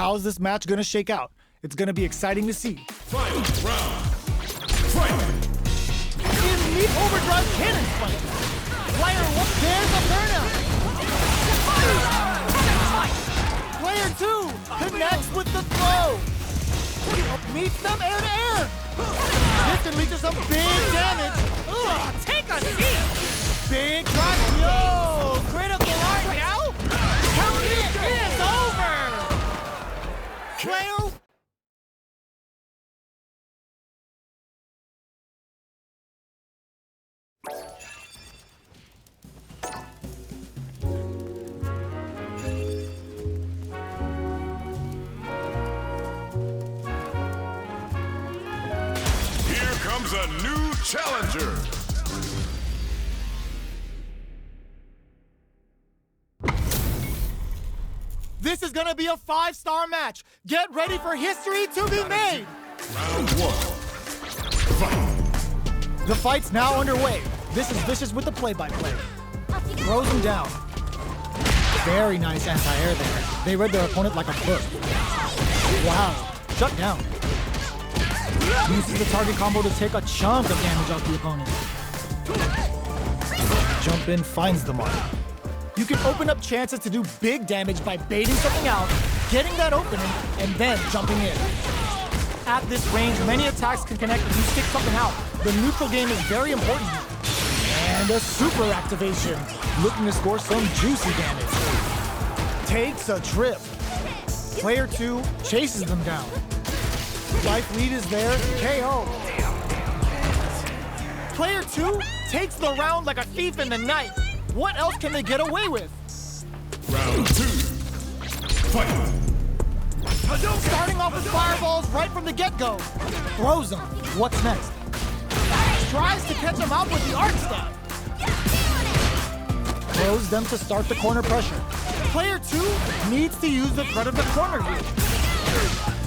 How's this match gonna shake out? It's gonna be exciting to see. Final round. Fight! In the overdrive cannon fight. Player 1, there's a burnout. Player 2 connects with the throw. Meets them air to air. This can lead to some big damage. Ugh, take a seat! Big drive. Yo, critical right now. Count it is over! Player. Here comes a new challenger. This is gonna be a 5-star match. Get ready for history to be made. Round 1. Fight! The fight's now underway. This is Vicious with the play-by-play. Throws him down. Very nice anti-air there. They read their opponent like a book. Wow, shut down. Uses the target combo to take a chunk of damage off the opponent. Jump in, finds the mark. You can open up chances to do big damage by baiting something out, getting that opening, and then jumping in. At this range, many attacks can connect if you stick something out. The neutral game is very important. And a super activation, looking to score some juicy damage. Takes a trip. Player 2 chases them down. Life lead is there, KO. Player 2 takes the round like a thief in the night. What else can they get away with? Round 2. Fight! Starting off with fireballs right from the get-go. Throws them. What's next? Tries to catch them out with the arc stab. Throws them to start the corner pressure. Player 2 needs to use the threat of the corner reach.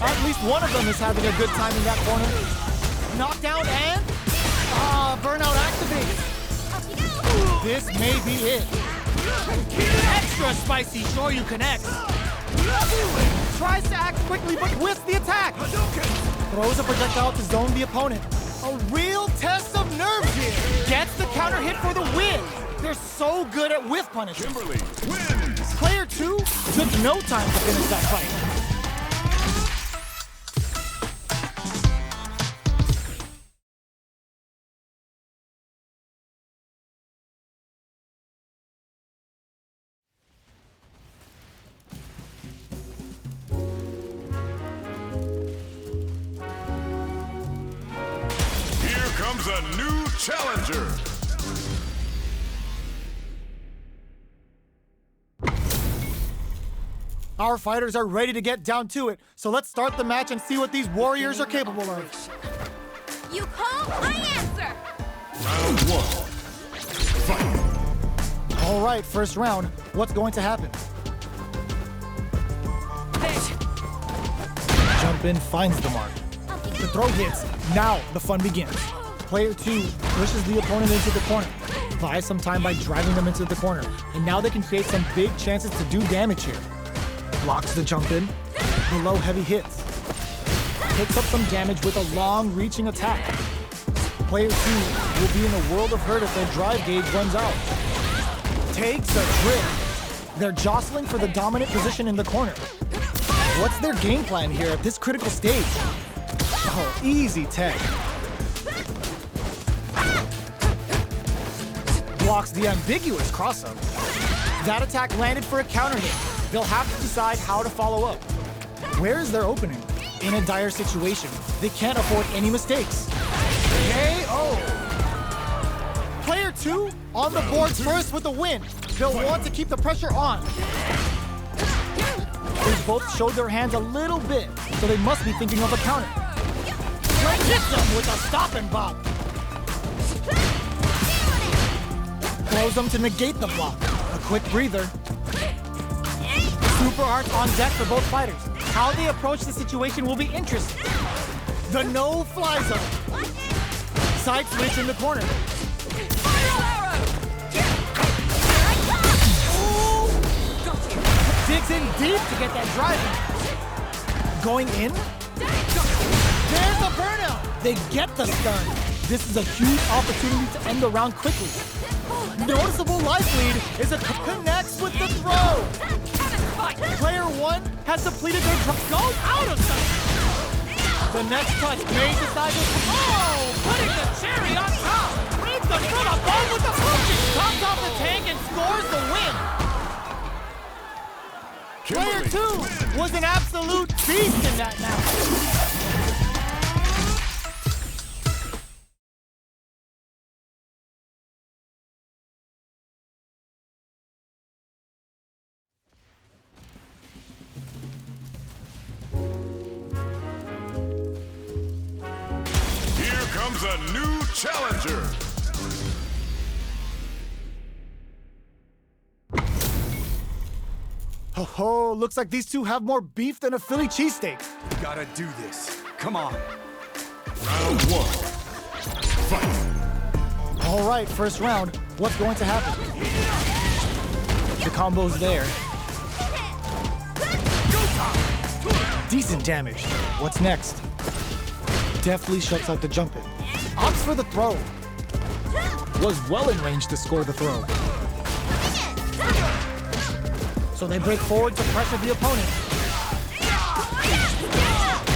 At least one of them is having a good time in that corner. Knockdown and... burnout activates. This may be it. Extra spicy Shoryu connects. Tries to act quickly but whiffs the attack. Throws a projectile to zone the opponent. A real test of nerves here. Gets the counter hit for the win. They're so good at whiff punishing. Kimberly wins! Player 2 took no time to finish that fight. Here comes a new challenger. Our fighters are ready to get down to it, so let's start the match and see what these warriors are capable of. You call, I answer! Round 1. Fight! All right, first round. What's going to happen? Jump in, finds the mark. The throw hits. Now the fun begins. Player 2 pushes the opponent into the corner. Buys some time by driving them into the corner. And now they can create some big chances to do damage here. Blocks the jump in. The low heavy hits. Picks up some damage with a long-reaching attack. Player 2 will be in a world of hurt if their drive gauge runs out. Takes a trip. They're jostling for the dominant position in the corner. What's their game plan here at this critical stage? Oh, easy tech. Blocks the ambiguous cross-up. That attack landed for a counter hit. They'll have to decide how to follow up. Where is their opening? In a dire situation, they can't afford any mistakes. KO! Player 2 on the board first with the win. They'll want to keep the pressure on. They've both showed their hands a little bit, so they must be thinking of a counter. Hits them with a stop and bop. Throws them to negate the block. A quick breather. Super arts on deck for both fighters. How they approach the situation will be interesting. The no-fly zone. Side switch in the corner. Ooh. Digs in deep to get that drive in. going in. There's a burnout. They get the stun. This is a huge opportunity to end the round quickly. Noticeable life lead is a connects with the throw. Player 1 has depleted their goes out of sight. The next touch may decide to Putting the cherry on top. Reads the front above with the punches. Comes off the tank and scores the win. Player 2 was an absolute beast in that match. Here comes a new challenger. Oh, looks like these two have more beef than a Philly cheesesteak. We gotta do this. Come on. Round 1. Fight. All right, first round. What's going to happen? The combo's there. Decent damage. What's next? Deftly shuts out the jump in. Opts for the throw. Was well in range to score the throw. So they break forward to pressure the opponent.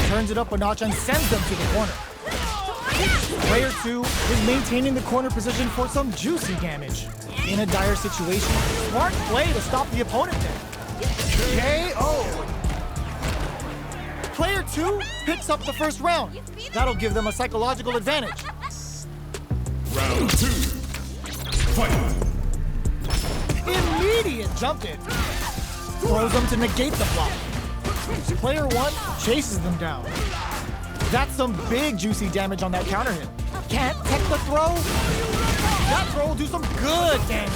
Turns it up a notch and sends them to the corner. Player 2 is maintaining the corner position for some juicy damage. In a dire situation, smart play to stop the opponent there. KO! Player 2 picks up the first round. That'll give them a psychological advantage. Round 2. Fight. Immediate jump in. Throws them to negate the block. Player 1 chases them down. That's some big juicy damage on that counter hit. Can't tech the throw. That throw will do some good damage.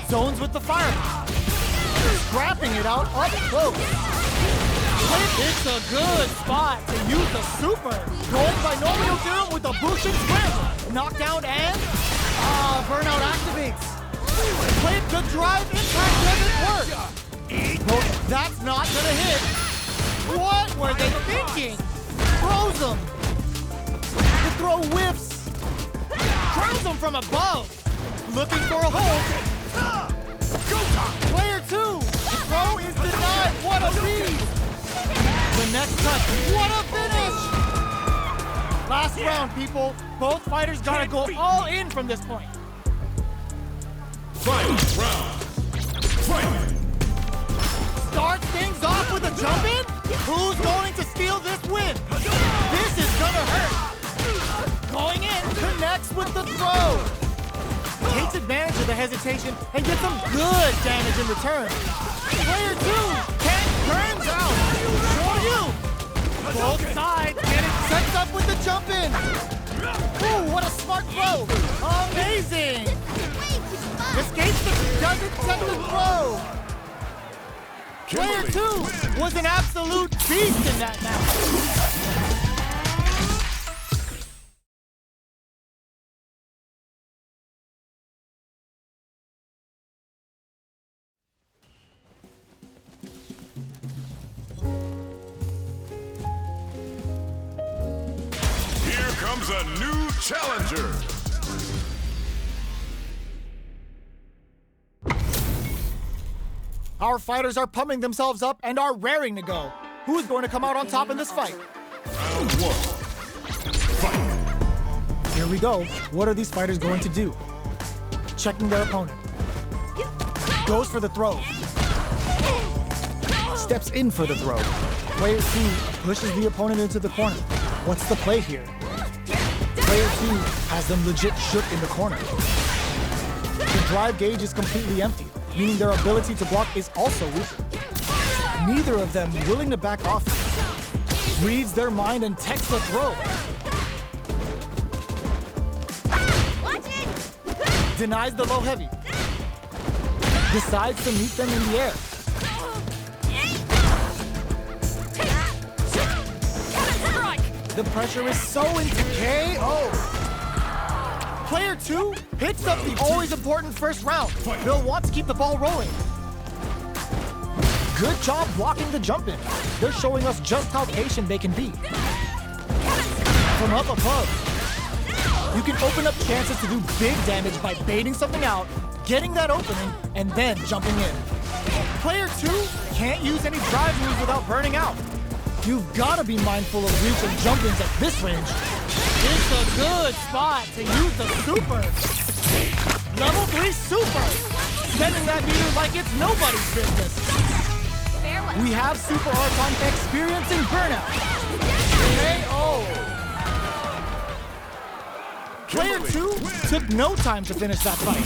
Zones with the fire. Scrapping it out up close. It's a good spot to use the super. Going binomial theorem with a Bushin scramble. Knockdown and burnout activates. Played good drive, impact doesn't work. Nope, that's not gonna hit. What were they thinking? Throws them. The throw whiffs. Throws them from above. Looking for a hold. Player 2. The throw is denied. What a beat. The next touch. What a finish. Last round, people. Both fighters gotta go all in from this point. Final round. Fight. Starts things off with a jump in? Who's going to steal this win? This is gonna hurt. Going in, connects with the throw. Takes advantage of the hesitation and gets some good damage in return. Player 2, tank turns out. Show you. Both sides get it. Sets up with the jump in. Ooh, what a smart throw. Amazing. Escapes the, doesn't set the throw. Player 2 was an absolute beast in that match. Here comes a new challenger. Our fighters are pumping themselves up and are raring to go. Who's going to come out on top in this fight? Round 1. Fight. Here we go. What are these fighters going to do? Checking their opponent. Goes for the throw. Steps in for the throw. Player 2 pushes the opponent into the corner. What's the play here? Player 2 has them legit shook in the corner. The drive gauge is completely empty, meaning their ability to block is also weaker. Neither of them willing to back off. Reads their mind and techs the throw. Watch it! Denies the low heavy. Decides to meet them in the air. The pressure is so into KO. Player 2 hits up the always important first round. They'll want to keep the ball rolling. Good job blocking the jump in. They're showing us just how patient they can be. From up above, you can open up chances to do big damage by baiting something out, getting that opening, and then jumping in. Player 2 can't use any drive moves without burning out. You've got to be mindful of reach and jump-ins at this range. It's a good spot to use the super. Level 3 super! Spending that meter like it's nobody's business. Farewell. We have Super Archon experiencing burnout. KO! Player 2 took no time to finish that fight.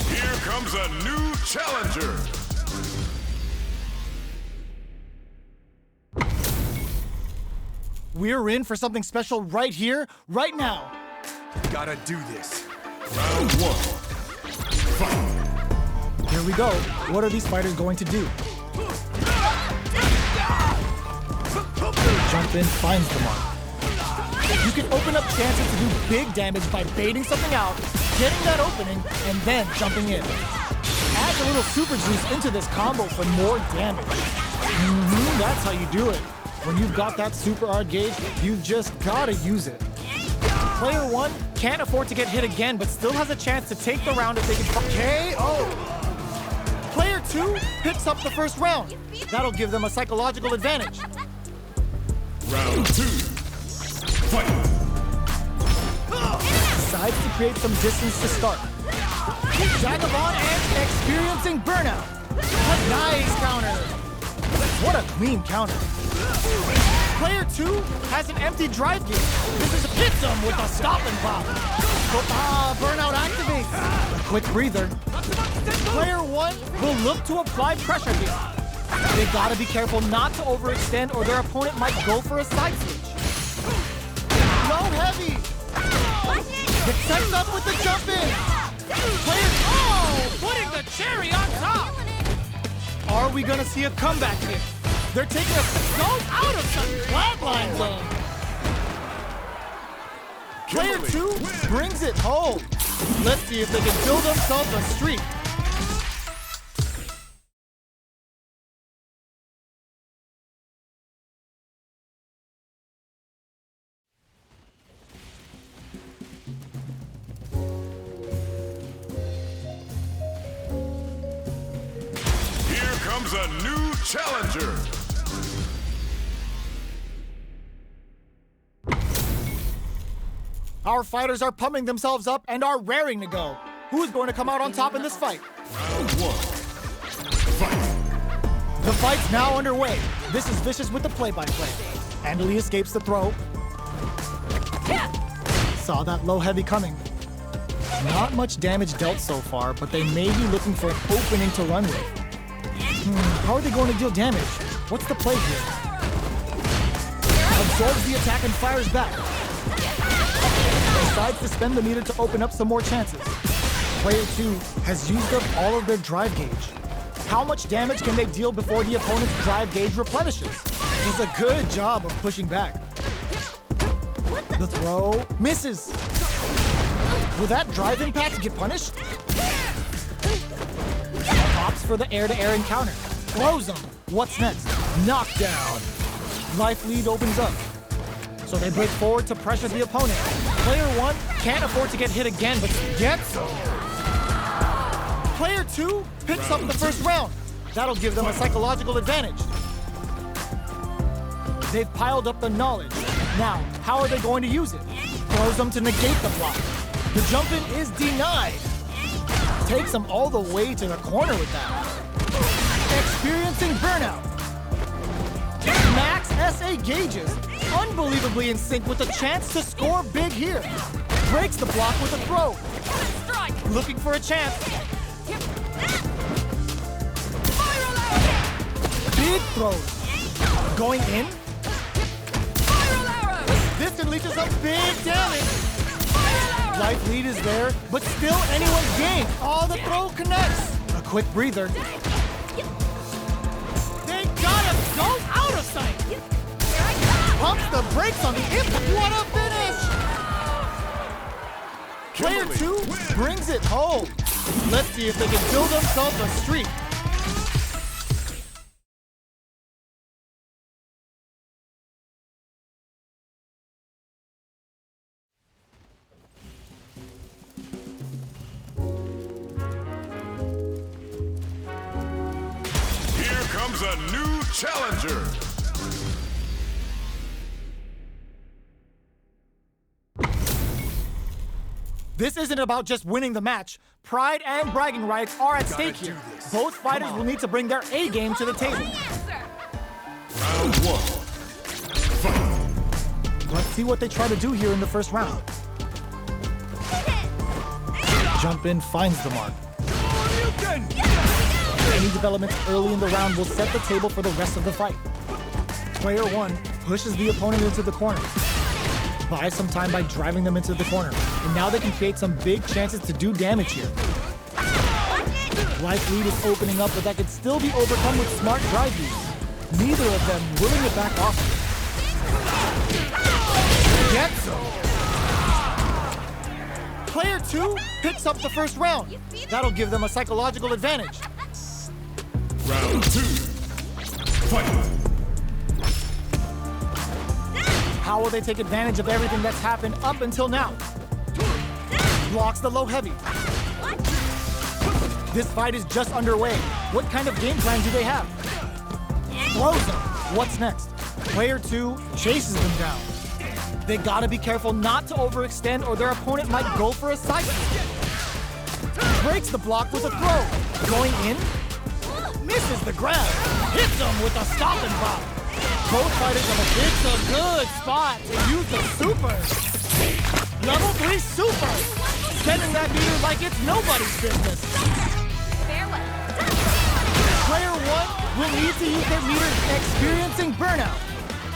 Here comes a new challenger. We're in for something special right here, right now. Gotta do this. Round 1. Fight. Here we go. What are these fighters going to do? Jump in finds the mark. You can open up chances to do big damage by baiting something out, getting that opening, and then jumping in. Add a little super juice into this combo for more damage. That's how you do it. When you've got that super hard gauge, you've just gotta use it. Player 1 can't afford to get hit again, but still has a chance to take the round if they can KO. Player 2 picks up the first round. That'll give them a psychological advantage. Round 2. Fight. Decides to create some distance to start. Jagabon and experiencing burnout. A nice counter. What a clean counter. Player 2 has an empty drive gauge. This is a hits him with a stop and pop. Burnout activates. A quick breather. Player 1 will look to apply pressure here. They gotta be careful not to overextend or their opponent might go for a side switch. Low heavy. It sets up with the jump in. Player Putting the cherry on top. Are we gonna see a comeback here? They're taking us so out of some flatline zone. Player 2 brings it home. Let's see if they can build themselves a streak. Here comes a new challenger. Our fighters are pumping themselves up and are raring to go. Who's going to come out on top in this fight? Round 1. Fight. The fight's now underway. This is Vicious with the play-by-play. Handily escapes the throw. Saw that low heavy coming. Not much damage dealt so far, but they may be looking for an opening to run with. How are they going to deal damage? What's the play here? Absorbs the attack and fires back. Decides to spend the meter to open up some more chances. Player 2 has used up all of their drive gauge. How much damage can they deal before the opponent's drive gauge replenishes? Does a good job of pushing back. The throw misses. Will that drive impact get punished? Opts for the air-to-air encounter. Throws him. What's next? Knockdown. Life lead opens up. So they break forward to pressure the opponent. Player 1 can't afford to get hit again, but gets him. Player 2 picks up the first round. That'll give them a psychological advantage. They've piled up the knowledge. Now, how are they going to use it? Throws them to negate the block. The jump-in is denied. Takes them all the way to the corner with that. Experiencing burnout. Max SA gauges. Unbelievably in sync with a chance to score big here. Breaks the block with a throw. Looking for a chance. Big throws. Going in. This unleashes some big damage. life lead is there, but still anyone's game. Oh, the throw connects. A quick breather. They gotta go out of sight. Here I come! Pumps the brakes on the impact. What a finish! Player 2 brings it home. Let's see if they can build themselves a streak. Here comes a new challenger. This isn't about just winning the match. Pride and bragging rights are at stake here. Both fighters will need to bring their A game to the table. Round 1. Fight. Let's see what they try to do here in the first round. Jump in finds the mark. Any developments early in the round will set the table for the rest of the fight. Player 1 pushes the opponent into the corner. Buys some time by driving them into the corner. And now they can create some big chances to do damage here. Life lead is opening up, but that could still be overcome with smart drive use. Neither of them willing to back off. Gets him. Player 2 picks up the first round. That'll give them a psychological advantage. Round 2. Fight. How will they take advantage of everything that's happened up until now? Blocks the low heavy. This fight is just underway. What kind of game plan do they have? Throws them. What's next? Player 2 chases them down. They gotta be careful not to overextend or their opponent might go for a side kick. Breaks the block with a throw. Going in? Misses the grab. Hits them with a stop and pop. Both fighters have it's a good spot to use the super. Level 3 super. Sending that meter like it's nobody's business. Farewell. Player 1 will need to use their meter experiencing burnout.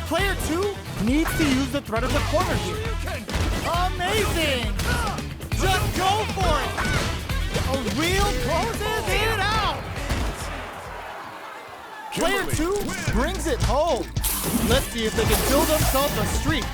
Player 2 needs to use the threat of the corner here. Amazing! Just go for it! A real closes it out! Player 2 brings it home. Let's see if they can build themselves a streak.